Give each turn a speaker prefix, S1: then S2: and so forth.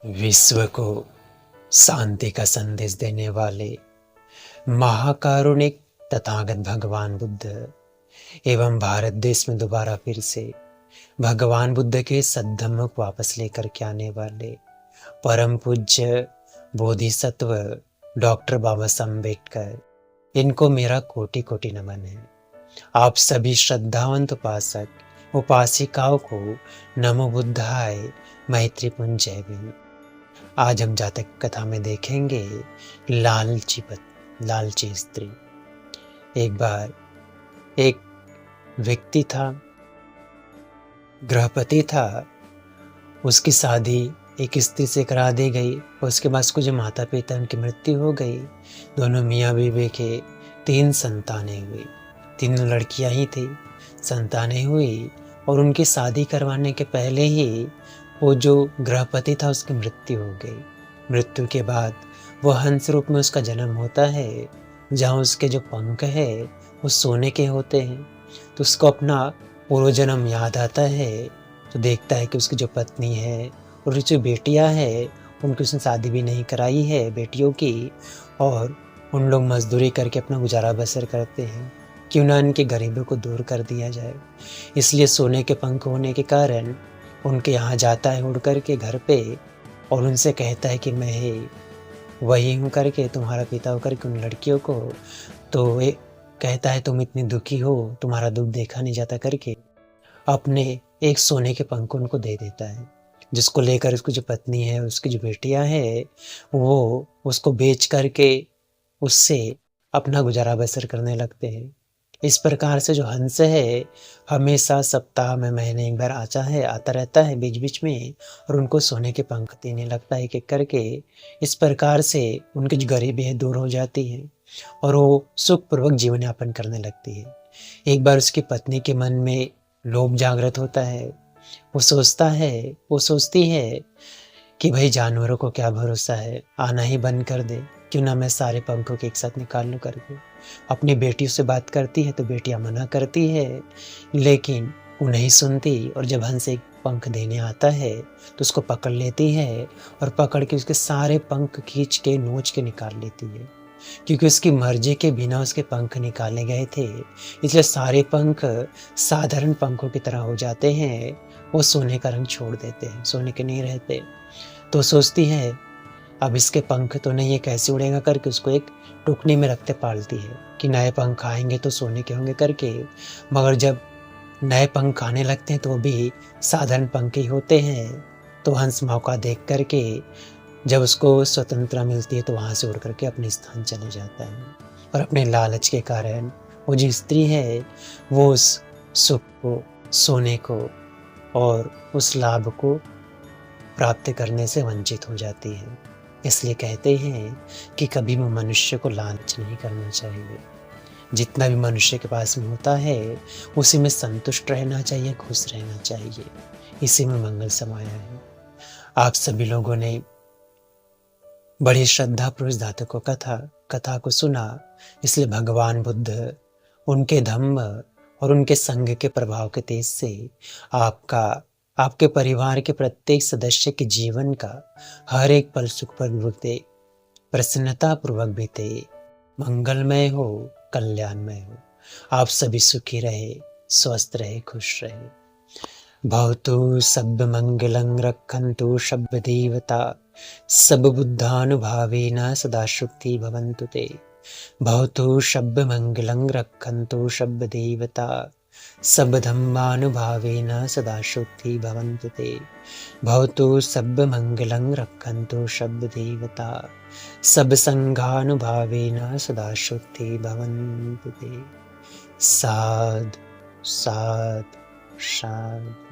S1: विश्व को शांति का संदेश देने वाले महाकारुणिक तथागत भगवान बुद्ध एवं भारत देश में दोबारा फिर से भगवान बुद्ध के सद्धम्म को वापस लेकर के आने वाले परम पूज्य बोधिसत्व डॉक्टर बाबा साहब अम्बेडकर, इनको मेरा कोटि कोटि नमन है। आप सभी श्रद्धावंत उपासक उपासिकाओं को नमो बुद्धाय मैत्रीपूर्ण जय भीम। आज हम जातक कथा में देखेंगे लालची स्त्री। एक बार एक व्यक्ति था, गृहपति था, उसकी शादी एक स्त्री से करा दी गई। उसके बाद उसको जो माता पिता उनकी मृत्यु हो गई। दोनों मियाँ बीवी के 3 संतानें हुई, 3 लड़कियां ही थी। संतानें हुई और उनकी शादी करवाने के पहले ही वो जो गृहपति था उसकी मृत्यु हो गई। मृत्यु के बाद वो हंस रूप में उसका जन्म होता है, जहाँ उसके जो पंख है वो सोने के होते हैं। तो उसको अपना पूर्व जन्म याद आता है, तो देखता है कि उसकी जो पत्नी है और जो बेटियां हैं उनकी उसने शादी भी नहीं कराई है बेटियों की, और उन लोग मजदूरी करके अपना गुजारा बसर करते हैं। क्यों ना इनके गरीबों को दूर कर दिया जाए। इसलिए सोने के पंख होने के कारण उनके यहाँ जाता है उड़ करके घर पे, और उनसे कहता है कि मैं वही हूँ करके, तुम्हारा पिता होकर के उन लड़कियों को। तो वे कहता है तुम इतनी दुखी हो, तुम्हारा दुख देखा नहीं जाता करके अपने एक सोने के पंख उनको दे देता है, जिसको लेकर उसकी जो पत्नी है, उसकी जो बेटियां हैं, वो उसको बेच करके उससे अपना गुजारा बसर करने लगते हैं। इस प्रकार से जो हंस है हमेशा सप्ताह में महीने एक बार आता रहता है बीच बीच में, और उनको सोने के पंख देने लगता है एक करके। इस प्रकार से उनकी जो गरीबी है दूर हो जाती है और वो सुखपूर्वक जीवन यापन करने लगती है। एक बार उसकी पत्नी के मन में लोभ जागृत होता है। वो सोचती है कि भाई जानवरों को क्या भरोसा है, आना ही बंद कर दे, क्यों ना मैं सारे पंखों के एक साथ निकाल लूँ करके। अपनी बेटियों से बात करती है तो बेटियां मना करती है, लेकिन वो नहीं सुनती। और जब हंस एक पंख देने आता है तो उसको पकड़ लेती है और पकड़ के उसके सारे पंख खींच के नोच के निकाल लेती है। क्योंकि उसकी मर्जी के बिना उसके पंख निकाले गए थे, इसलिए सारे पंख साधारण पंखों की तरह हो जाते हैं। वो सोने का रंग छोड़ देते हैं, सोने के नहीं रहते। तो सोचती है अब इसके पंख तो नहीं है, कैसे उड़ेगा करके उसको एक टुकनी में रखते पालती है कि नए पंख आएंगे तो सोने के होंगे करके। मगर जब नए पंख आने लगते हैं तो वो भी साधारण पंख ही होते हैं। तो हंस मौका देख करके जब उसको स्वतंत्रता मिलती है तो वहाँ से उड़ करके अपने स्थान चले जाता है। और अपने लालच के कारण वो जो स्त्री है वो उस सुख को, सोने को और उस लाभ को प्राप्त करने से वंचित हो जाती है। इसलिए कहते हैं कि कभी भी मनुष्य को लालच नहीं करना चाहिए। जितना भी मनुष्य के पास में होता है उसी में संतुष्ट रहना चाहिए, खुश रहना चाहिए। इसी में मंगल समाया है। आप सभी लोगों ने बड़ी श्रद्धा पूर्वक धातु कथा को सुना। इसलिए भगवान बुद्ध, उनके धम्म और उनके संग के प्रभाव के तेज से आपके परिवार के प्रत्येक सदस्य के जीवन का हर एक पल सुखपूर्वक बीते, प्रसन्नता पूर्वक बीते, मंगलमय हो, कल्याणमय हो। आप सभी सुखी रहे, स्वस्थ रहे, खुश रहे। भवतु सब मंगलं रक्षन्तु शब्द देवता सब बुद्धानुभावेन सदा शुद्धि भवन्तु ते। भवतु शब्द मंगलं रक्षन्तु शब्द देवता सब धम्मानुभावेन सदा शुद्धि भवन्तु ते। भवतु सब मंगलं रक्षन्तु शब्द देवता सब संघानुभावेन सदा शुद्धि भवन्तु ते। साधु साधु साधु।